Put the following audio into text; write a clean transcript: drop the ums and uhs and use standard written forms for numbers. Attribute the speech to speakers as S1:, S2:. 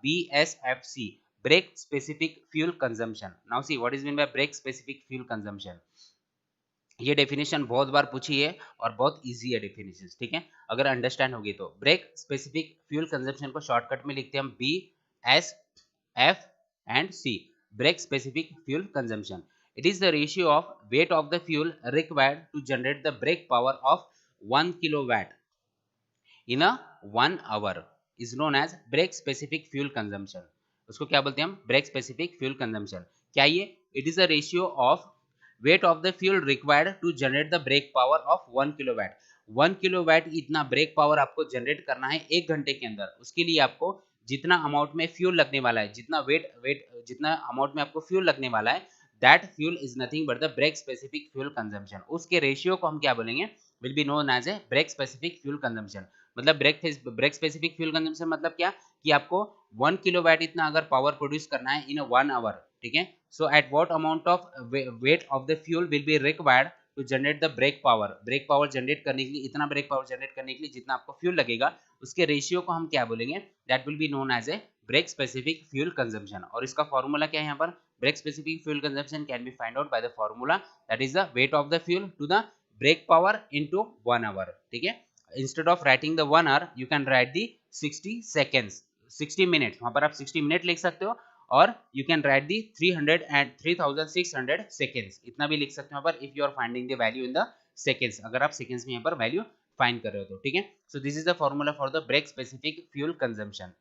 S1: BSFC, brake specific fuel consumption. Now see what is mean by brake specific fuel consumption. ये definition बहुत बार पूछी है और बहुत इजी है डेफिनेशन, ठीक है, अगर अंडरस्टैंड होगी तो। ब्रेक स्पेसिफिक फ्यूल कंजम्पशन को शॉर्टकट में लिखते हैं हम BSF and C, brake specific fuel consumption. It is the ratio of weight of the fuel required to generate the brake power of 1 kilowatt in a 1 hour is known as brake specific fuel consumption. उसको क्या बोलते हैं हम? Brake specific fuel consumption. क्या ये? It is the ratio of weight of the fuel required to generate the brake power of 1 kilowatt. 1 kilowatt इतना brake power आपको जनरेट करना है 1 घंटे के अंदर। उसके लिए आपको जितना अमाउंट में फ्यूल लगने वाला है, जितना जितना अमाउंट में आपको फ्यूल लगने वाला है, that fuel is nothing but the brake specific fuel consumption. उसके रेशियो को हम क्या बोलेंगे? Will be known as a brake specific fuel consumption. मतलब ब्रेक स्पेसिफिक फ्यूल कंजम्पशन मतलब क्या कि आपको 1 किलोवाट इतना अगर पावर प्रोड्यूस करना है इन 1 आवर, ठीक है, so at what amount of weight of the fuel will be required to generate the brake power generate करने के लिए, इतना ब्रेक पावर जनरेट करने के लिए जितना आपको फ्यूल लगेगा, उसके रेशियो को हम क्या बोलेंगे? That will be known as a brake specific fuel consumption. और इसका फॉर्मूला क्या है यहाँ पर? Brake specific fuel consumption can be find out by the formula that is the weight of the fuel to the brake power into 1 hour, ठीक है। Instead of writing the 1 hour you can write the 60 seconds, 60 minute, वहां पर आप 60 minute लिख सकते हो, और you can write the 300 and 3600 seconds, इतना भी लिख सकते हो यहाँ पर if you are finding the value in the seconds, अगर आप सेकेंड्स में यहाँ पर वैल्यू फाइंड कर रहे हो तो, ठीक है। So this is the formula for the brake specific fuel consumption.